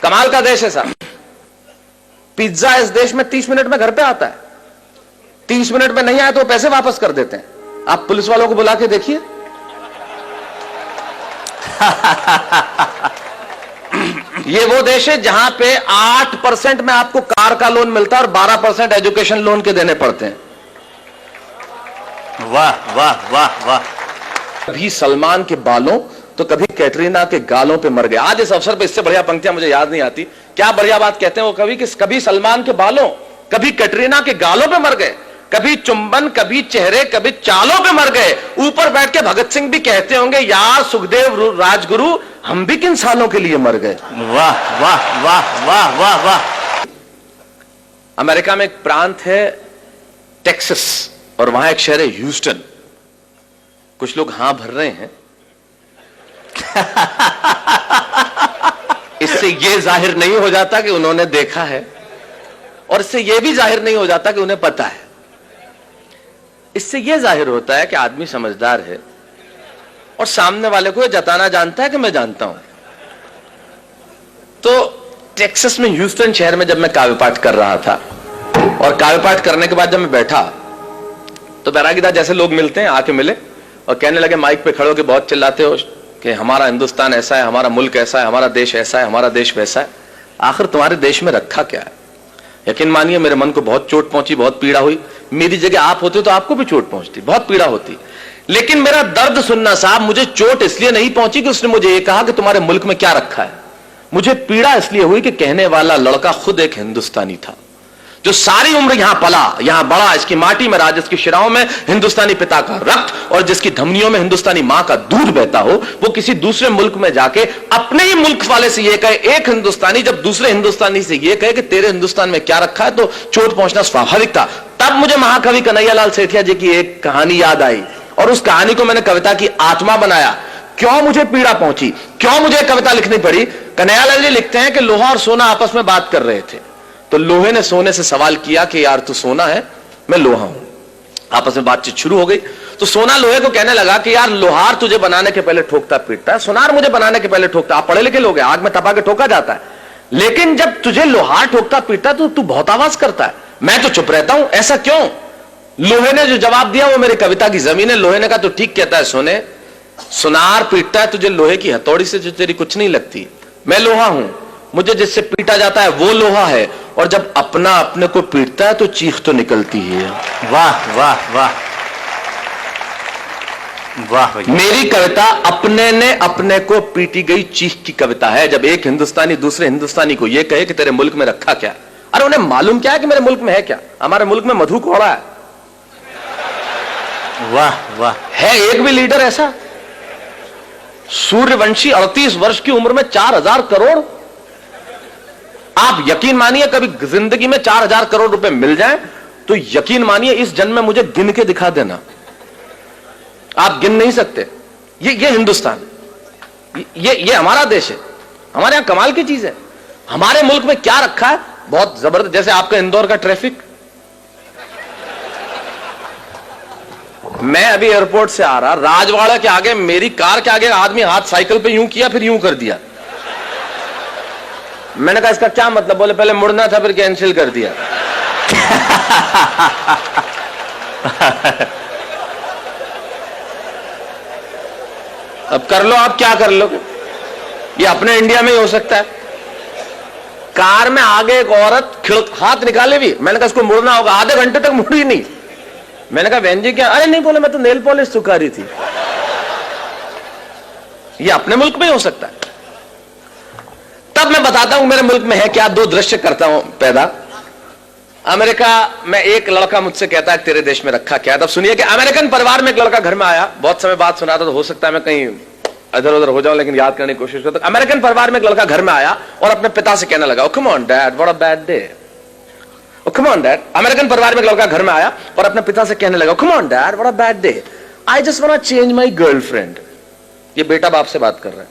कमाल का देश है साहब। पिज्जा इस देश में 30 मिनट में घर पे आता है। 30 मिनट में नहीं आए तो पैसे वापस कर देते हैं। आप पुलिस वालों को बुला के देखिए। ये वो देश है जहां पे 8% में आपको कार का लोन मिलता है और 12% एजुकेशन लोन के देने पड़ते हैं। वाह वाह वाह वाह। कभी सलमान के बालों तो कभी कैटरीना के गालों पे मर गए। आज इस अवसर पे इससे बढ़िया पंक्तियां मुझे याद नहीं आती। क्या बढ़िया बात कहते हैं वो कवि कि कभी सलमान के बालों कभी कैटरीना के गालों पे मर गए, कभी चुंबन कभी चेहरे कभी चालों पे मर गए। ऊपर बैठ के भगत सिंह भी कहते होंगे यार सुखदेव राजगुरु हम भी किन सालों के लिए मर गए। वाह वाह वाह वाह वाह वाह। अमेरिका में एक प्रांत है टेक्सास और वहां एक शहर है ह्यूस्टन। कुछ लोग हां भर रहे हैं। इससे यह जाहिर नहीं हो जाता कि उन्होंने देखा है और इससे यह भी जाहिर नहीं हो जाता कि उन्हें पता है। इससे यह जाहिर होता है कि आदमी समझदार है और सामने वाले को यह जताना जानता है कि मैं जानता हूं। तो टेक्सास में ह्यूस्टन शहर में जब मैं काव्य पाठ कर रहा था और काव्य पाठ करने के बाद जब मैं बैठा तो बैरागीदार जैसे लोग मिलते हैं आके मिले और कहने लगे माइक पे खड़े होकर बहुत चिल्लाते हो कि हमारा हिंदुस्तान ऐसा है, हमारा मुल्क ऐसा है, हमारा देश ऐसा है, हमारा देश वैसा है। आखिर तुम्हारे देश में रखा क्या है? यकीन मानिए मेरे मन को बहुत चोट पहुंची, बहुत पीड़ा हुई। मेरी जगह आप होते तो आपको भी चोट पहुंचती, बहुत पीड़ा होती। लेकिन मेरा दर्द सुनना साहब, मुझे चोट इसलिए नहीं पहुंची कि उसने मुझे ये कहा कि तुम्हारे मुल्क में क्या रखा है। मुझे पीड़ा इसलिए हुई कि कहने वाला लड़का खुद एक हिंदुस्तानी था जो सारी उम्र यहां पला, यहां बड़ा, इसकी माटी में रहा, जिसकी शिराओं में हिंदुस्तानी पिता का रक्त और जिसकी धमनियों में हिंदुस्तानी मां का दूध बहता हो। वो किसी दूसरे मुल्क में जाके अपने ही मुल्क वाले से ये कहे, एक हिंदुस्तानी जब दूसरे हिंदुस्तानी से ये कहे कि तेरे हिंदुस्तान में क्या रखा है, तो चोट पहुंचना स्वाभाविक था। तब मुझे महाकवि कन्हैयालाल सेठिया जी की एक कहानी याद आई और उस कहानी को मैंने कविता की आत्मा बनाया। क्यों मुझे पीड़ा पहुंची, क्यों मुझे कविता लिखनी पड़ी? कन्हैयालाल जी लिखते हैं कि लोहा और सोना आपस में बात कर रहे थे तो लोहे ने सोने से सवाल किया कि यार तू सोना है, मैं लोहा हूं। आपस में बातचीत शुरू हो गई तो सोना लोहे को कहने लगा कि यार लोहार तुझे बनाने के पहले ठोकता पीटता है, सोनार मुझे बनाने के पहले ठोकता। आप पढ़े लिखे लोग हैं, आग में तपा के ठोका जाता है, लेकिन जब तुझे लोहार ठोकता पीटता तो तू बहुत आवाज करता है, मैं तो चुप रहता हूं, ऐसा क्यों? लोहे ने जो जवाब दिया वो मेरी कविता की जमीन है। लोहे ने कहा तो ठीक कहता है सोने, सुनार पीटता है तुझे लोहे की हथौड़ी से जो तेरी कुछ नहीं लगती। मैं लोहा हूं, मुझे जिससे पीटा जाता है वो लोहा है, और जब अपना अपने को पीटता है तो चीख तो निकलती है। वाह वाह वाह वाह। मेरी कविता अपने ने अपने को पीटी गई चीख की कविता है। जब एक हिंदुस्तानी दूसरे हिंदुस्तानी को यह कहे कि तेरे मुल्क में रखा क्या, अरे उन्हें मालूम क्या है कि मेरे मुल्क में है क्या? हमारे मुल्क में मधु कोड़ा है। वाह वाह। है एक भी लीडर ऐसा? सूर्यवंशी 38 वर्ष की उम्र में 4000 करोड़। आप यकीन मानिए कभी जिंदगी में 4000 करोड़ रुपए मिल जाएं तो यकीन मानिए इस जन्म में मुझे गिन के दिखा देना, आप गिन नहीं सकते। ये हिंदुस्तान, ये हमारा देश है। हमारे यहां कमाल की चीज है। हमारे मुल्क में क्या रखा है, बहुत जबरदस्त। जैसे आपका इंदौर का ट्रैफिक, मैं अभी एयरपोर्ट से आ रहा, राजवाड़ा के आगे मेरी कार के आगे आदमी हाथ साइकिल पे यूं किया फिर यूं कर दिया। मैंने कहा इसका क्या मतलब? बोले पहले मुड़ना था फिर कैंसिल कर दिया। अब कर लो, आप क्या कर लो, ये अपने इंडिया में ही हो सकता है। कार में आगे एक औरत हाथ निकाले भी, मैंने कहा इसको मुड़ना होगा, आधे घंटे तक मुड़ी नहीं। मैंने कहा बहन जी क्या? अरे नहीं, बोले मैं तो नेल पॉलिश सुखा रही थी। ये अपने मुल्क में ही हो सकता है। तब मैं बताता हूं मेरे मुल्क में है क्या। दो दृश्य करता हूं पैदा। अमेरिका में एक लड़का मुझसे कहता है तेरे देश में रखा क्या है। तब सुनिए कि अमेरिकन परिवार में एक लड़का घर में आया, बहुत समय बाद सुना था तो हो सकता है मैं कहीं इधर उधर हो जाऊं, लेकिन याद करने की कोशिश करता। अमेरिकन परिवार में एक लड़का घर में आया और अपने पिता से कहने लगा, come on dad what a bad day. Come on dad. American परिवार में एक लड़का घर में आया और अपने पिता से कहने लगा, come on dad what a bad day, I just want to change my girlfriend. ये बेटा बाप से बात कर रहा है।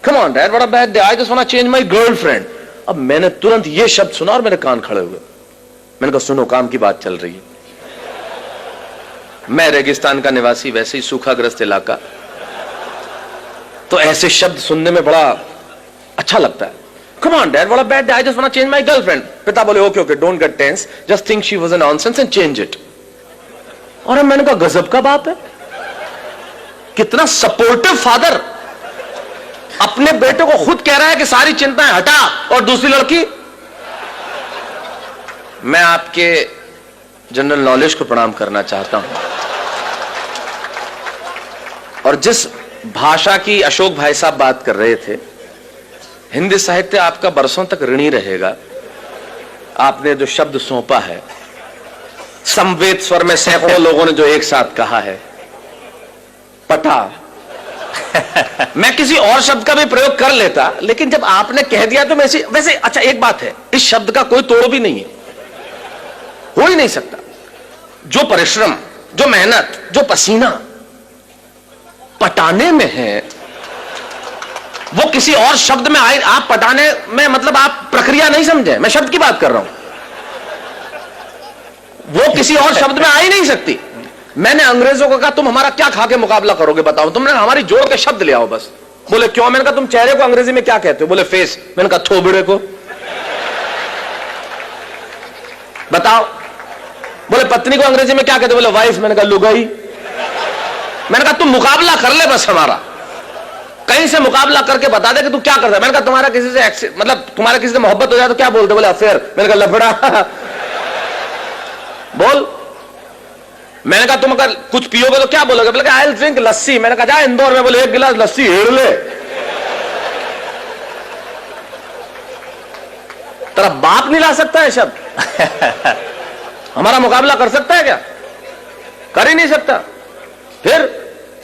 Come on dad what a bad day, I just want to change my girlfriend. अब मैंने तुरंत ये शब्द सुना और मेरे कान खड़े हुए। मैंने कहा सुनो, काम की बात चल रही है। मैं रेगिस्तान का निवासी, वैसे ही सूखाग्रस्त इलाका, तो ऐसे शब्द सुनने में बड़ा अच्छा लगता है। Come on, Dad, what a bad day. I just want to change my girlfriend. पिता बोले, okay, okay, don't get tense. Just think she was a nonsense and change it. और मैंने कहा गजब का बाप है, कितना सपोर्टिव फादर, अपने बेटे को खुद कह रहा है कि सारी चिंताएं हटा और दूसरी लड़की। मैं आपके जनरल नॉलेज को प्रणाम करना चाहता हूं, और जिस भाषा की अशोक भाई साहब बात कर रहे थे, हिंदी साहित्य आपका बरसों तक ऋणी रहेगा। आपने जो शब्द सौंपा है, समवेत स्वर में सैकड़ों लोगों ने जो एक साथ कहा है, पटा। मैं किसी और शब्द का भी प्रयोग कर लेता, लेकिन जब आपने कह दिया तो वैसे अच्छा एक बात है, इस शब्द का कोई तोड़ भी नहीं है, हो ही नहीं सकता। जो परिश्रम, जो मेहनत, जो पसीना पटाने में है, वो किसी और शब्द में आए। आप पटाने में मतलब आप प्रक्रिया नहीं समझे, मैं शब्द की बात कर रहा हूं, वो किसी और शब्द में आ ही नहीं सकती। मैंने अंग्रेजों को कहा तुम हमारा क्या खा के मुकाबला करोगे बताओ, तुमने हमारी जोड़ के शब्द ले आओ बस। बोले क्यों? मैंने कहा तुम चेहरे को अंग्रेजी में क्या कहते हो? बोले फेस। मैंने कहा थोबड़े को बताओ। बोले पत्नी को अंग्रेजी में क्या कहते? बोले वाइफ। मैंने कहा लुगाई। मैंने कहा तुम मुकाबला कर ले बस हमारा, कहीं से मुकाबला करके बता दे कि तू क्या करता है। मैंने कहा तुम्हारा किसी से मतलब तुम्हारा किसी से मोहब्बत हो जाए तो क्या बोलते? बोले अफेयर। मैंने कहा लफड़ा। बोल। मैंने कहा तुम अगर कुछ पियोगे तो क्या बोलोगे? बोले आई विल ड्रिंक लस्सी। मैंने कहा जा इंदौर में, बोले एक गिलास लस्सी हेड़ ले। तेरा बाप नहीं ला सकता है शब्द, हमारा मुकाबला कर सकता है क्या? कर ही नहीं सकता। फिर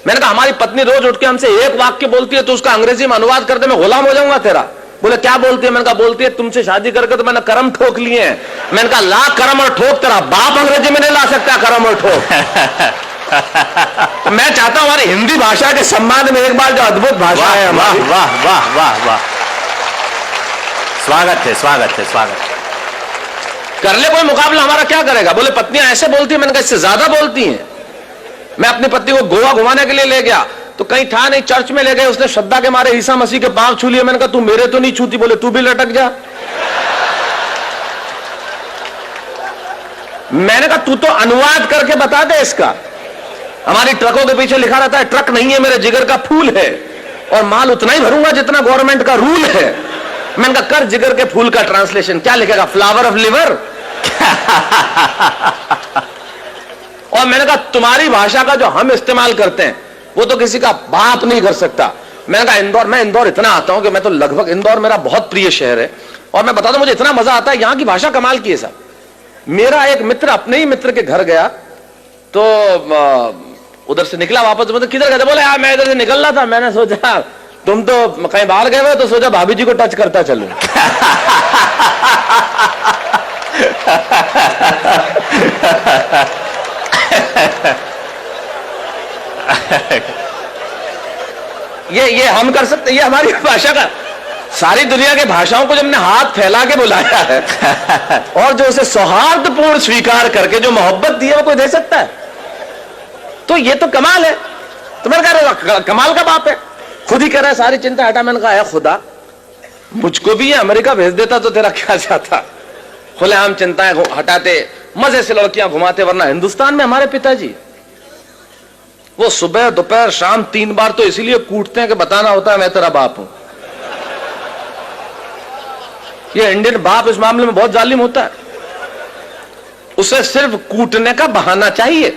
मैंने कहा हमारी पत्नी रोज उठ के हमसे एक वाक्य बोलती है तो उसका अंग्रेजी में अनुवाद कर दे, मैं गुलाम हो जाऊंगा तेरा। बोले क्या बोलती है? मैंने कहा बोलती है तुमसे शादी करके तो मैंने करम ठोक लिए हैं। मैंने कहा ला करम और ठोक, तेरा बाप अंग्रेजी में नहीं ला सकता करम और ठोक। मैं चाहता हूं हमारी हिंदी भाषा के सम्मान में एक बार जो अद्भुत भाषा है हमारी, वाह वाह वाह वाह, स्वागत है स्वागत है स्वागत। कर ले कोई मुकाबला, हमारा क्या करेगा? बोले पत्नियां ऐसे बोलती है। मैंने कहा इससे ज्यादा बोलती हैं। मैं अपनी पत्नी को गोवा घुमाने के लिए ले गया तो कहीं था नहीं, चर्च में ले गए, उसने श्रद्धा के मारे ईसा मसीह के पांव छू लिए। मैंने कहा तू मेरे तो नहीं छूती। बोले तू भी लटक जा। मैंने कहा तू तो अनुवाद करके बता दे इसका। हमारी ट्रकों के पीछे लिखा रहता है ट्रक नहीं है मेरे जिगर का फूल है, और माल उतना ही भरूंगा जितना गवर्नमेंट का रूल है। मैंने कहा कर जिगर के फूल का ट्रांसलेशन, क्या लिखेगा? Flower of liver. और मैंने कहा तुम्हारी भाषा का जो हम इस्तेमाल करते हैं वो तो किसी का बाप नहीं कर सकता। मैंने कहा इंदौर, मैं इंदौर इतना आता हूं कि मैं तो लगभग, इंदौर मेरा बहुत प्रिय शहर है, और मैं बता दूं मुझे इतना मजा आता है, यहां की भाषा कमाल की है साहब। मेरा एक मित्र अपने ही मित्र के घर गया तो उधर से निकला वापस, मतलब किधर गए? बोले यार मैं इधर से निकल रहा था, मैंने सोचा तुम तो कहीं बाहर गए हुए तो सोचा भाभी जी को टच करता चलूं। ये हम कर सकते, ये हमारी भाषा का, सारी दुनिया के भाषाओं को जब हमने हाथ फैला के बुलाया है और जो उसे सौहार्दपूर्ण स्वीकार करके जो मोहब्बत दी है वो कोई दे सकता है? तो ये तो कमाल है। तो मैंने कहा कमाल का बाप है, खुद ही कह रहा है सारी चिंता हटा। मैंने कहा है खुदा मुझको भी ये अमेरिका भेज देता तो तेरा क्या जाता? खुलेआम चिंताएं हटाते, मजे से लड़कियां घुमाते, वरना हिंदुस्तान में हमारे पिताजी वो सुबह दोपहर शाम 3 बार तो इसीलिए कूटते हैं कि बताना होता है मैं तेरा बाप हूं। ये इंडियन बाप इस मामले में बहुत जालिम होता है, उसे सिर्फ कूटने का बहाना चाहिए।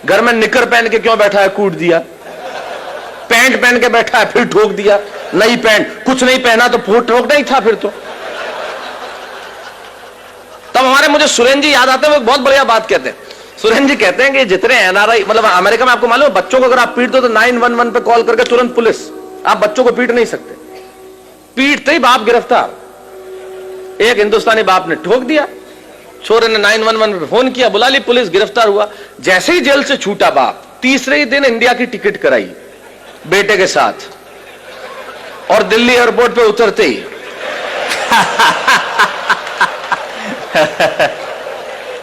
घर में निकर पहन के क्यों बैठा है? कूट दिया। पैंट पहन के बैठा है, फिर ठोक दिया। नई पैंट, कुछ नहीं पहना तो फूट ठोक नहीं था फिर तो। तब हमारे मुझे सुरेंद्र जी याद आते हैं, वो बहुत बढ़िया बात कहते हैं। सुरेंद्र जी कहते हैं कि जितने एनआरआई, मतलब अमेरिका में आपको मालूम है बच्चों को अगर आप पीट दो तो 911 पे कॉल करके तुरंत पुलिस, आप बच्चों को पीट नहीं सकते, पीटते ही बाप गिरफ्तार। एक हिंदुस्तानी बाप ने ठोक दिया, छोरे ने 911 पे फोन किया, बुला ली पुलिस, गिरफ्तार हुआ। जैसे ही जेल से छूटा बाप, तीसरे ही दिन इंडिया की टिकट कराई बेटे के साथ, और दिल्ली एयरपोर्ट पे उतरते ही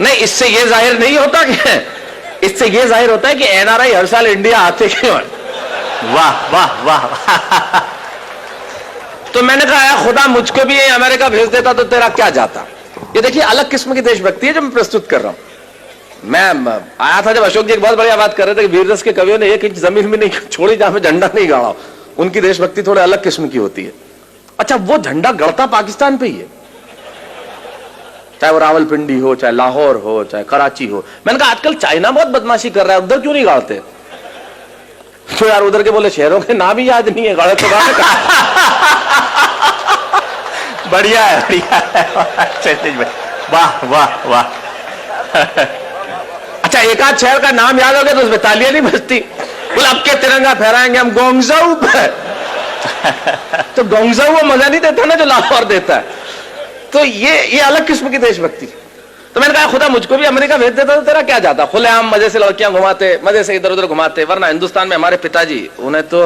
नहीं, इससे यह जाहिर नहीं होता कि, इससे यह जाहिर होता है कि एनआरआई हर साल इंडिया आते क्यों। वाह वाह वाह। तो मैंने कहा यार खुदा मुझको भी अमेरिका भेज देता तो तेरा क्या जाता। ये देखिए अलग किस्म की देशभक्ति है जो मैं प्रस्तुत कर रहा हूं। मैं आया था जब अशोक जी एक बहुत बढ़िया बात कर रहे थे कि वीररस के कवियों ने एक इंच जमीन भी नहीं छोड़ी जहां पे झंडा नहीं गाड़ा। उनकी देशभक्ति थोड़े अलग किस्म की होती है। अच्छा, वो झंडा गड़ता पाकिस्तान पे ही है, चाहे वो रावलपिंडी हो, चाहे लाहौर हो, चाहे कराची हो। मैंने कहा आजकल चाइना बहुत बदमाशी कर रहा है, उधर क्यों नहीं गाड़ते? तो यार उधर के बोले शहरों के नाम ही याद नहीं है, गाड़े तो गाड़े। बढ़िया है, बढ़िया है। वाह वाह वाह। अच्छा, एक आध शहर का नाम याद हो गया तो उसमें तालियां नहीं बजती। बोले अब के तिरंगा फहराएंगे हम गोंगजाऊ पे। तो गोंगजाऊ वो मजा नहीं देता ना जो लाहौर देता है। तो ये अलग किस्म की देशभक्ति। तो मैंने कहा खुदा मुझको भी अमेरिका भेज देता तो तेरा क्या जाता। खुलेआम मजे से लड़कियां घुमाते, मजे से इधर उधर घुमाते। वरना हिंदुस्तान में हमारे पिताजी, उन्हें तो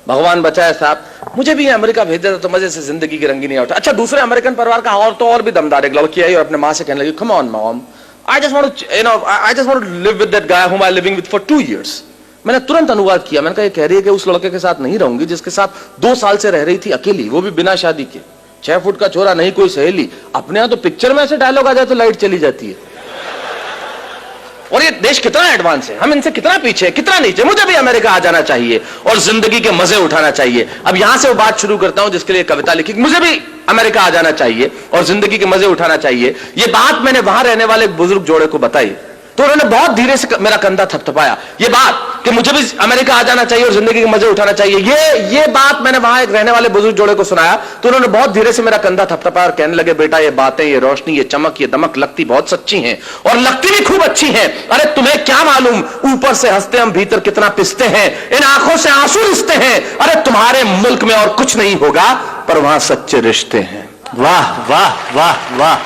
भगवान बचाए साहब, मुझे भी अमेरिका भेज देता तो मजे से जिंदगी की रंगी नहीं उठा। अच्छा, दूसरे अमेरिकन परिवार का और भी दमदार एक लड़की आई और अपने माँ से कहने लगी, come on mom, I just want to live with that guy whom I'm living with for 2 years. मैंने तुरंत अनुवाद किया। मैंने कहा ये कह रही है कि उस लड़के के साथ नहीं रहूंगी जिसके साथ 2 साल से रह रही थी अकेली, वो भी बिना शादी के। 6 फुट का छोरा, नहीं कोई सहेली। अपने यहां तो पिक्चर में ऐसे डायलॉग आ जाए तो लाइट चली जाती है। और ये देश कितना एडवांस है, हम इनसे कितना पीछे, कितना नीचे। मुझे भी अमेरिका आ जाना चाहिए और जिंदगी के मजे उठाना चाहिए। अब यहां से वो बात शुरू करता हूं जिसके लिए कविता लिखी। मुझे भी अमेरिका आ जाना चाहिए और जिंदगी के मजे उठाना चाहिए। ये बात मैंने वहां रहने वाले एक बुजुर्ग जोड़े को बताई तो उन्होंने बहुत धीरे से मेरा कंधा थपथपाया। ये बात कि मुझे भी अमेरिका आ जाना चाहिए और जिंदगी के मजे उठाना चाहिए, ये बात मैंने वहां एक रहने वाले बुजुर्ग जोड़े को सुनाया तो उन्होंने बहुत धीरे से मेरा कंधा थपथपाया और कहने लगे, बेटा ये बातें, ये रोशनी, ये चमक, ये दमक लगती बहुत सच्ची हैं और लगती भी खूब अच्छी हैं। अरे तुम्हें क्या मालूम, ऊपर से हंसते हम भीतर कितना पिसते हैं, इन आंखों से आंसू रिसते हैं। अरे तुम्हारे मुल्क में और कुछ नहीं होगा पर वहां सच्चे रिश्ते हैं। वाह वाह वाह वाह,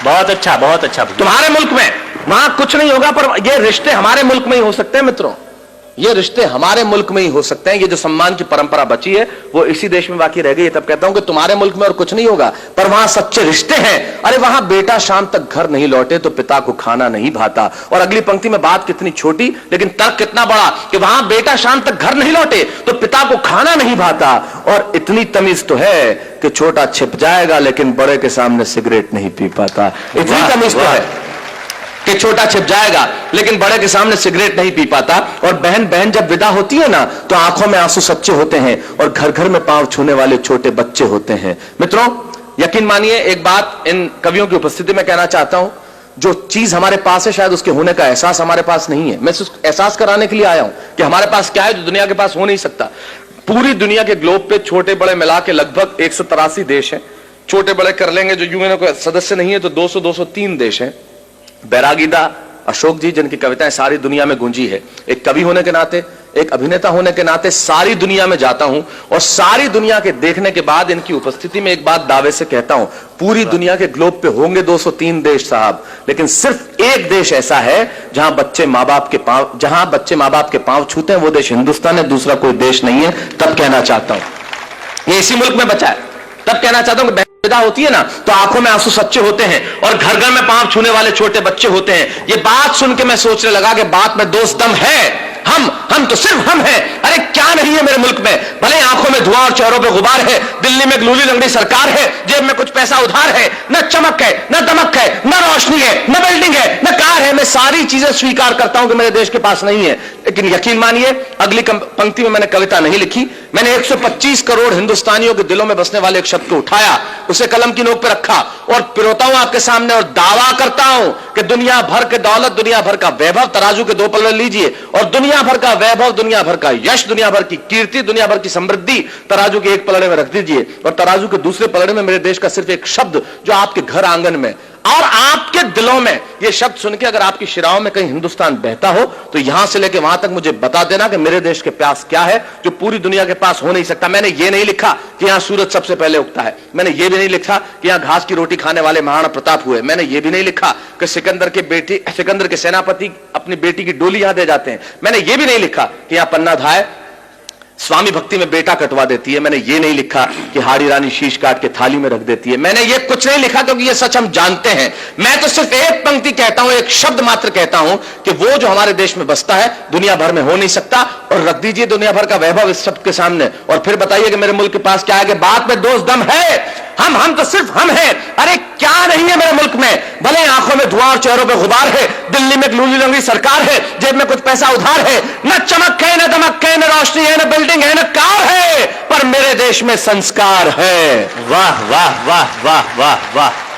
बहुत अच्छा, बहुत अच्छा। तुम्हारे मुल्क में वहां कुछ नहीं होगा पर ये रिश्ते हमारे मुल्क में ही हो सकते हैं मित्रों, ये रिश्ते हमारे मुल्क में ही हो सकते हैं। ये जो सम्मान की परंपरा बची है वो इसी देश में बाकी रह गई है। तब कहता हूं कि तुम्हारे मुल्क में और कुछ नहीं होगा पर वहां सच्चे रिश्ते हैं। अरे वहां बेटा शाम तक घर नहीं लौटे तो पिता को खाना नहीं भाता। और अगली पंक्ति में बात कितनी छोटी लेकिन तर्क कितना बड़ा कि वहां बेटा शाम तक घर नहीं लौटे तो पिता को खाना नहीं भाता। और इतनी तमीज तो है कि छोटा छिप जाएगा लेकिन बड़े के सामने सिगरेट नहीं पी पाता। इतनी तमीज तो है कि छोटा छिप जाएगा लेकिन बड़े के सामने सिगरेट नहीं पी पाता। और बहन बहन जब विदा होती है ना तो आंखों में आंसू सच्चे होते हैं और घर घर में पांव छूने वाले छोटे बच्चे होते हैं। मित्रों यकीन मानिए एक बात इन कवियों की उपस्थिति में कहना चाहता हूं, जो चीज हमारे पास है शायद उसके होने का एहसास हमारे पास नहीं है। मैं सिर्फ एहसास कराने के लिए आया हूं कि हमारे पास क्या है जो दुनिया के पास हो नहीं सकता। पूरी दुनिया के ग्लोब पे छोटे बड़े मिला के लगभग 183 देश हैं। छोटे बड़े कर लेंगे जो यूएन के सदस्य नहीं है तो 200-203 देश हैं। बैरागीदा अशोक जी जिनकी कविताएं सारी दुनिया में गूंजी है, एक कवि होने के नाते, एक अभिनेता होने के नाते सारी दुनिया में जाता हूं और सारी दुनिया के देखने के बाद इनकी उपस्थिति में एक बात दावे से कहता हूं, पूरी दुनिया के ग्लोब पे होंगे 203 देश साहब, लेकिन सिर्फ एक देश ऐसा है जहां बच्चे मां बाप के पांव छूते हैं, वो देश हिंदुस्तान है, दूसरा कोई देश नहीं है। तब कहना चाहता हूं ये इसी मुल्क में बचा है। तब कहना चाहता हूं कि विदा होती है ना तो आंखों में आंसू सच्चे होते हैं और घर घर में पांव छूने वाले छोटे बच्चे होते हैं। ये बात सुन के मैं सोचने लगा कि बात में दोस्त दम है। हम तो सिर्फ हम हैं। अरे क्या नहीं है मेरे मुल्क में, भले आंखों में धुआं और चेहरों पे गुबार है, दिल्ली में एक लूली लंगड़ी सरकार है, जेब में कुछ पैसा उधार है, न चमक है, न दमक है, न रोशनी है, न बिल्डिंग है, न कार है। मैं सारी चीजें स्वीकार करता हूं कि मेरे देश के पास नहीं है, लेकिन यकीन मानिए अगली पंक्ति में मैंने कविता नहीं लिखी। मैंने 125 करोड़ हिंदुस्तानियों के दिलों में बसने वाले एक शब्द को उठाया, उसे कलम की नोक पर रखा और पिरोता हूं आपके सामने और दावा करता हूं कि दुनिया भर के दौलत, दुनिया भर का वैभव तराजू के 2 पलड़े लीजिए और दुनिया भर का वैभव, दुनिया भर का यश, दुनिया भर की कीर्ति, दुनिया भर की समृद्धि तराजू के एक पलड़े में रख दीजिए और तराजू के दूसरे पलड़े में मेरे देश का सिर्फ एक शब्द जो आपके घर आंगन में और आपके दिलों में, ये शब्द सुन के अगर आपकी शिराओं में कहीं हिंदुस्तान बहता हो तो यहां से लेकर वहां तक मुझे बता देना कि मेरे देश के प्यास क्या है जो पूरी दुनिया के पास हो नहीं सकता। मैंने ये नहीं लिखा कि यहां सूरज सबसे पहले उगता है, मैंने ये भी नहीं लिखा कि यहां घास की रोटी खाने वाले महाराणा प्रताप हुए, मैंने ये भी नहीं लिखा कि सिकंदर के सेनापति अपनी बेटी की डोली यहां दे जाते हैं, मैंने ये भी नहीं लिखा कि यहां पन्ना धाय स्वामी भक्ति में बेटा कटवा देती है। मैंने ये नहीं लिखा कि हाड़ी रानी शीश काट के थाली में रख देती है। मैंने ये कुछ नहीं लिखा क्योंकि ये सच हम जानते हैं। मैं तो सिर्फ एक पंक्ति कहता हूं, एक शब्द मात्र कहता हूं कि वो जो हमारे देश में बसता है दुनिया भर में हो नहीं सकता। और रख दीजिए दुनिया भर का वैभव इस शब्द के सामने और फिर बताइए कि मेरे मुल्क के पास क्या है, कि बात में दोष दम है। हम तो सिर्फ हम हैं। अरे क्या नहीं है मेरे मुल्क में, भले आंखों में धुआं और चेहरों पे गुबार है, दिल्ली में एक लूली लंगड़ी सरकार है, जेब में कुछ पैसा उधार है, न चमक है, न दमक है, न रोशनी है, न बिल्डिंग है, न कार है, पर मेरे देश में संस्कार है। वाह वाह वाह वाह वाह वाह।